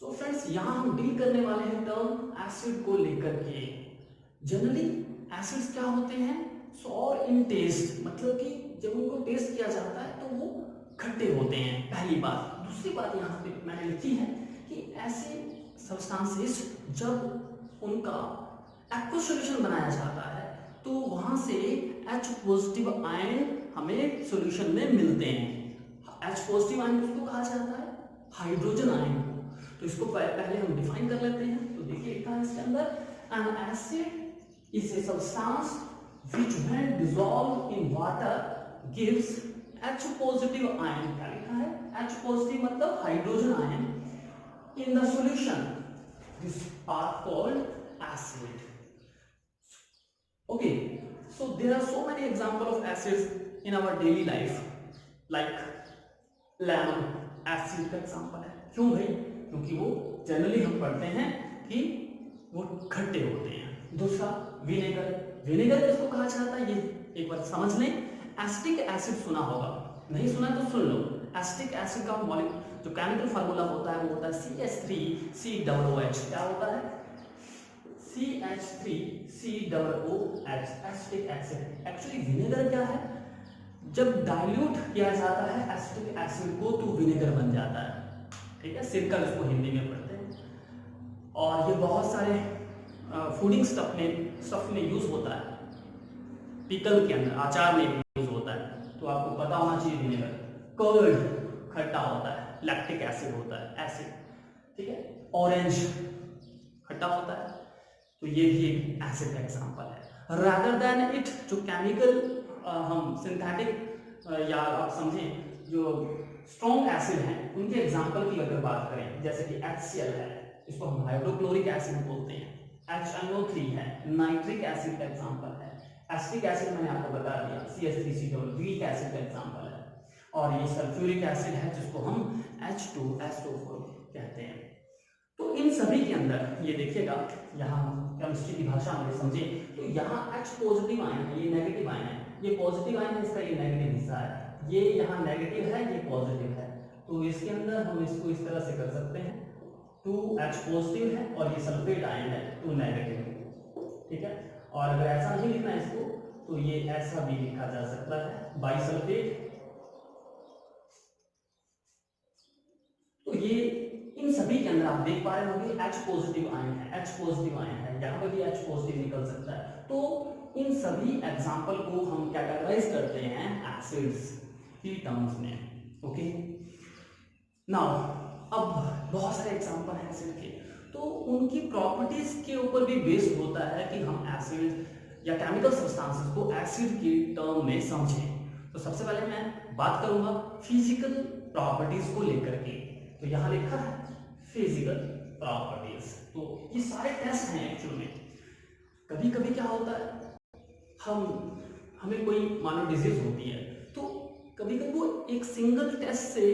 So friends, यहाँ हम deal करने वाले हैं टर्म एसिड को लेकर के। जनरली एसिड्स क्या होते हैं? सॉर इन टेस्ट, मतलब कि जब उनको टेस्ट किया जाता है तो वो खट्टे होते हैं, पहली बात। दूसरी बात यहाँ पे मैंने लिखी है कि ऐसे सब्सटेंसेस जब उनका एक्वा सॉल्यूशन बनाया जाता है तो वहाँ से H पॉजिटिव आयन हमें सॉल्यूशन में मिलते हैं। H पॉजिटिव आयन किसको कहा जाता है? हाइड्रोजन आयन को। तो इसको पहले हम डिफाइन कर लेते हैं। तो देखिए लिखा है इसके अंदर, an acid is a substance which when dissolve in water gives H positive ion. क्या लिखा है? H पॉजिटिव मतलब hydrogen ion in the solution, this are called acid. Okay, so there are so many examples of acids in our daily life, like lemon acid का example है। क्यों भाई? क्योंकि वो जनरली हम पढ़ते हैं कि वो खट्टे होते हैं। दूसरा विनेगर, विनेगर किसको कहा जाता है ये एक बार समझ लें। एसिटिक एसिड सुना होगा, नहीं सुना तो सुन लो। एसिटिक एसिड का जो केमिकल फार्मूला होता है वो होता है CH3COOH। क्या होता है? CH3COOH, acetic acid. Actually vinegar क्या है? जब डाइल्यूट किया जाता है एसिटिक एसिड को तो विनेगर बन जाता है। ठीक है, सिरका इसको हिंदी में पढ़ते हैं। और ये बहुत सारे फूडिंग स्टफ में यूज होता है, पिकल के अंदर, अचार में भी यूज होता है। तो आपको पता होना चाहिए विनेगर। कर्ड खट्टा होता है, लैक्टिक एसिड होता है, एसिड। ठीक है, ऑरेंज खट्टा होता है, तो ये भी एक एसिड का एग्जांपल है। रादर देन इट, जो केमिकल हम सिंथेटिक या आप समझें जो स्ट्रॉन्ग एसिड हैं उनके एग्जांपल की अगर बात करें, जैसे कि HCl है, इसको हम हाइड्रोक्लोरिक एसिड बोलते हैं। HNO3 है, नाइट्रिक एसिड का एग्जांपल है। एसिटिक एसिड मैंने आपको बता दिया, CH3COOH वीक एसिड का एग्जांपल है। और ये सल्फ्यूरिक एसिड है जिसको हम H2SO4 कहते हैं। तो इन सभी के अंदर ये देखिएगा, यहाँ केमिस्ट्री की भाषा में समझे तो यहाँ H पॉजिटिव आयन है, ये नेगेटिव आयन है, ये पॉजिटिव आयन है, इसका ये नेगेटिव हिस्सा है, ये यहाँ नेगेटिव है, ये पॉजिटिव है। तो इसके अंदर हम इसको इस तरह से कर सकते हैं, 2H पॉजिटिव है और ये सल्फेट आयन है, 2 नेगेटिव। ठीक है, और अगर ऐसा नहीं लिखना है इसको तो ये ऐसा भी लिखा जा सकता है, बाइसल्फेट। तो ये इन सभी के अंदर आप देख पा रहे होंगे H पॉजिटिव आयन है, H पॉजिटिव आयन है, यहाँ पर भी H पॉजिटिव निकल सकता है। तो इन सभी एग्जाम्पल को हम कैटेगराइज करते हैं एसिड्स की टर्म्स में। ओके, नाउ अब बहुत सारे एग्जाम्पल हैं एसिड के, तो उनकी प्रॉपर्टीज के ऊपर भी बेस्ड होता है कि हम एसिड या केमिकल सब्सटेंसेस को एसिड के टर्म में समझें। तो सबसे पहले मैं बात करूंगा फिजिकल प्रॉपर्टीज को लेकर के। तो यहाँ लिखा है फिजिकल प्रॉपर्टीज। तो ये सारे टेस्ट हैं एक्चुअल में। कभी कभी क्या होता है, हमें कोई मानो डिजीज होती है, तो कभी कभी वो एक सिंगल टेस्ट से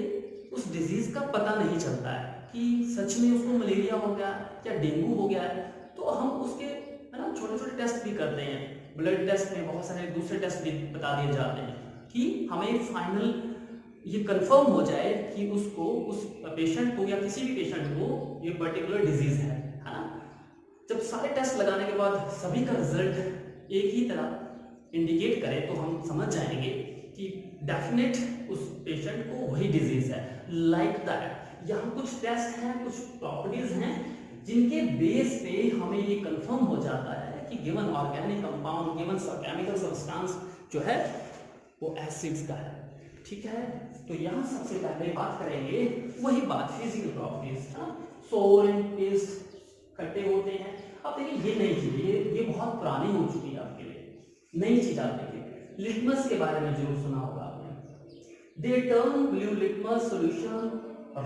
उस डिजीज का पता नहीं चलता है कि सच में उसको मलेरिया हो गया या डेंगू हो गया है। तो हम उसके है ना छोटे छोटे टेस्ट भी करते हैं, ब्लड टेस्ट में बहुत सारे दूसरे टेस्ट भी बता दिए जाते हैं कि हमें फाइनल ये कंफर्म हो जाए कि उसको, उस पेशेंट को या किसी भी पेशेंट को ये पर्टिकुलर डिजीज है ना। जब सारे टेस्ट लगाने के बाद सभी का रिजल्ट एक ही तरह इंडिकेट करे तो हम समझ जाएंगे कि डेफिनेट उस पेशेंट को वही डिजीज है। लाइक दैट यहाँ कुछ टेस्ट हैं, कुछ प्रॉपर्टीज हैं जिनके बेस पे हमें ये कंफर्म हो जाता है कि given organic compound, given chemical substance जो है वो एसिड्स का है। ठीक है, तो यहाँ सबसे पहले बात करेंगे वही बात फिजिकल प्रॉपर्टीज। सोर एंड टेस्ट खट्टे होते हैं। अब देखिए ये नई चीज, ये बहुत पुरानी हो चुकी है आपके लिए, नई चीज आप देखिए। लिटमस के बारे में जरूर सुना होगा आपने। They turn blue litmus solution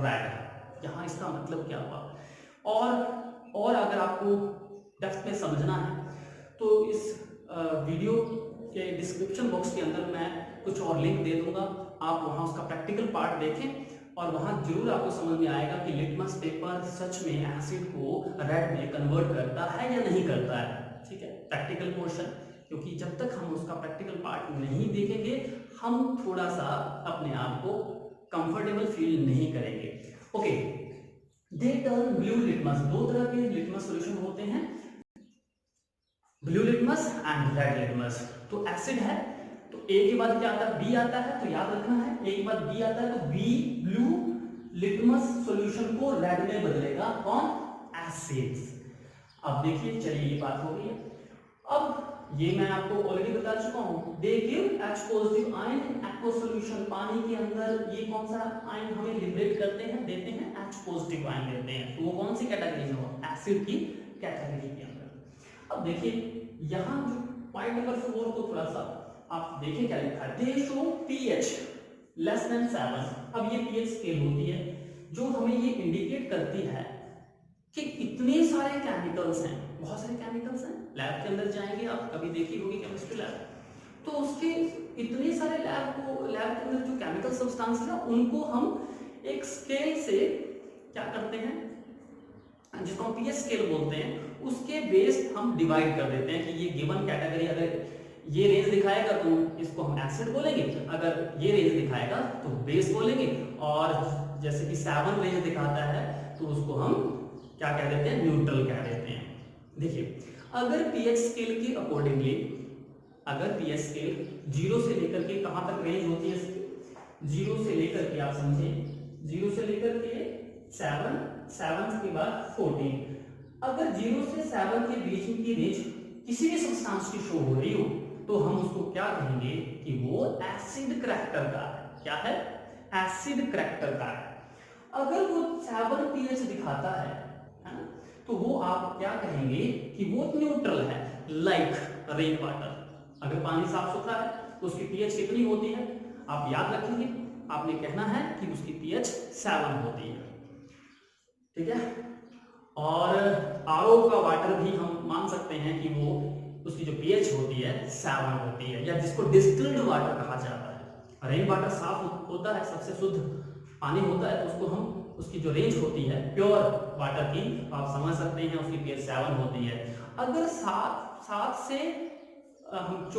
red. यहाँ इसका मतलब क्या हुआ? और अगर आपको डेप्थ में समझना है तो इस वीडियो के डिस्क्रिप्शन बॉक्स के अंदर मैं कुछ और लिंक दे दूंगा, आप वहां उसका प्रैक्टिकल पार्ट देखें और वहां जरूर आपको समझ में आएगा कि लिटमस पेपर सच में एसिड को रेड में कन्वर्ट करता है या नहीं करता है। ठीक है, प्रैक्टिकल पोर्शन, क्योंकि जब तक हम उसका प्रैक्टिकल पार्ट नहीं देखेंगे हम थोड़ा सा अपने आप को कंफर्टेबल फील नहीं करेंगे। Okay, they turn blue litmus, दो तरह के लिटमस सॉल्यूशन होते हैं, blue litmus and red litmus. तो एसिड है तो ए के बाद क्या आता है, बी आता है, तो याद रखना है ए के बाद बी आता है, तो बी ब्लू लिटमस सॉल्यूशन को रेड में बदलेगा, कौन, एसिड्स। अब देखिए, चलिए ये बात हो गई है। अब ये मैं आपको ऑलरेडी बता चुका हूं, they give H positive ion in aqueous solution, पानी के अंदर ये कौन सा आयन हमें लिबरेट करते हैं, देते हैं H पॉजिटिव आयन देते हैं, तो वो कौन सी कैटेगरी में हो, एसिड की कैटेगरी के अंदर। अब देखिए यहां जो पॉइंट नंबर 4 को थोड़ा सा आप देखिए क्या लिखा है, दे शो pH लेस देन 7। अब ये pH स्केल होती है जो हमें ये इंडिकेट करती है कि इतने सारे केमिकल्स हैं, बहुत सारे केमिकल्स हैं, लैब के अंदर जाएंगे आप, कभी देखी होगी केमिस्ट्री लैब, तो उसके इतने सारे लैब के अंदर जो केमिकल सब्सटेंस है उनको हम एक स्केल से क्या करते हैं, जिसको हम पीएच स्केल बोलते हैं, उसके बेस हम डिवाइड कर देते हैं कि ये गिवन कैटेगरी अगर ये रेंज दिखाएगा तो इसको हम एसिड बोलेंगे, अगर ये रेंज दिखाएगा तो बेस बोलेंगे, और जैसे कि 7 रेंज दिखाता है तो उसको हम क्या कह देते हैं, न्यूट्रल कह देते हैं। देखिए अगर पीएच स्केल के अकॉर्डिंगली, अगर पीएच स्केल 0 से लेकर के कहां तक रेंज होती है इसकी, 0 से लेकर के आप समझे 0 से लेकर के 7 के बाद 14, अगर 0 से 7 के बीच की रेंज किसी भी सब्सटेंस की शो हो रही हो तो हम उसको क्या कहेंगे कि वो एसिड करैक्टर का है, क्या है, एसिड करैक्टर का है। अगर वो 7 पीएच दिखाता है ना, तो वो आप क्या कहेंगे कि वो न्यूट्रल है, लाइक रेन वाटर। अगर पानी साफ सुथरा है तो उसकी पीएच कितनी होती है, आप याद रखेंगे, आपने कहना है कि उसकी पीएच 7 होती है, ठीक है। और आरओ का वाटर भी हम मान सकते हैं कि वो उसकी जो पीएच होती है 7 होती है, या जिसको डिस्टिल्ड वाटर कहा जाता है। रेन वाटर साफ होता है, सबसे शुद्ध पानी होता है, तो उसको हम उसकी जो रेंज होती है प्योर वाटर की, आप समझ सकते हैं उसकी पीएच 7 होती है। अगर 7 से हम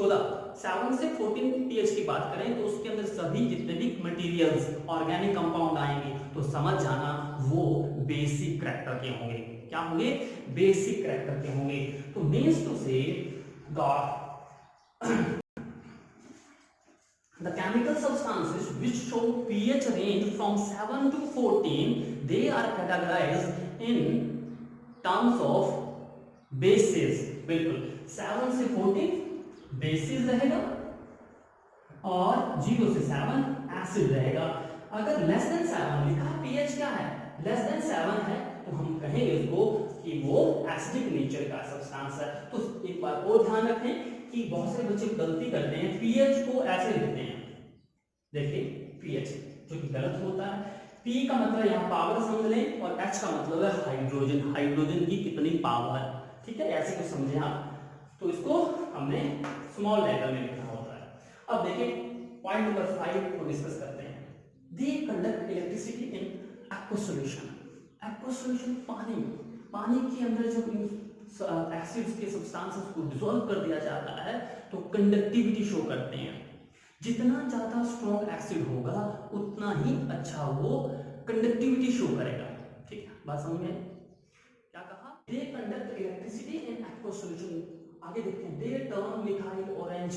7 से 14 पीएच की बात करें तो उसके अंदर सभी जितने भी मटेरियल्स ऑर्गेनिक कंपाउंड आएंगे तो समझ जाना वो बेसिक करैक्टर के होंगे, क्या होंगे, बेसिक करैक्टर के होंगे। तो मींस टू से the chemical substances which show pH range from 7 to 14, they are categorized in terms of bases। बिल्कुल 7 से 14 बेसिस रहेगा और 0 से 7 एसिड रहेगा। अगर लेस देन 7 लिखा पीएच क्या है, लेस देन 7 है, तो हम कहेंगे उसको कि वो एसिडिक नेचर का सब्सटेंस है। तो एक बार और ध्यान रखें कि बहुत से बच्चे गलती करते हैं, पीएच को ऐसे लिखते हैं, देखिए पीएच, जो कि गलत होता है। पी का मतलब यहाँ पावर समझ लें और एच का मतलब है हाइड्रोजन, हाइड्रोजन की कितनी पावर, ठीक है, ऐसे कुछ समझे आप। तो इसको हमने स्मॉल लेटर में लिखना होता है। अब देखिए पॉइंट नंबर 5 को डिस्कस करते हैं। They conduct electricity in aqueous solution. Aqueous solution पानी के अंदर जब एसिड्स के सब्सटेंसेस को डिसॉल्व कर दिया जाता है तो कंडक्टिविटी शो करते हैं। जितना ज्यादा स्ट्रॉन्ग एसिड होगा उतना ही अच्छा वो कंडक्टिविटी शो करेगा, ठीक है, बात समझ में? क्या कहा, they conduct electricity in aqueous solution. आगे देखते हैं, they turn methyl orange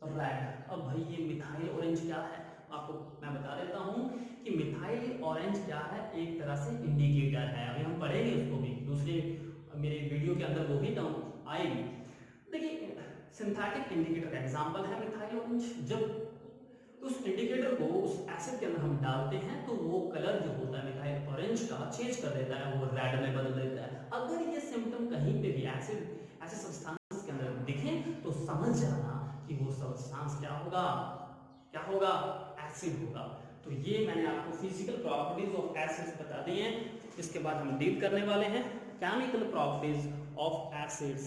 red. अब भाई ये मिथाइल ऑरेंज क्या है, आपको मैं बता देता हूं कि मिथाइल ऑरेंज क्या है, एक तरह से इंडिकेटर है। अभी हम पढ़ेंगे उसको भी, दूसरे मेरे वीडियो के अंदर वो भी टर्म आएगी। देखिए सिंथेटिक इंडिकेटर का एग्जांपल है मिथाइल ऑरेंज। जब उस इंडिकेटर को उस एसिड के अंदर हम डालते हैं तो वो कलर जो होता है मिथाइल ऑरेंज का चेंज कर देता है, वो रेड में बदल देता है। अगर ये सिम्टम कहीं पे भी एसिड ऐसे सब्सटेंस के अंदर दिखे तो समझ जाना कि वो सब्सटेंस क्या होगा, क्या होगा, एसिड होगा। तो ये मैंने आपको फिजिकल प्रॉपर्टीज ऑफ एसिड्स बता दी हैं। इसके बाद हम डील करने वाले हैं केमिकल प्रॉपर्टीज ऑफ एसिड्स।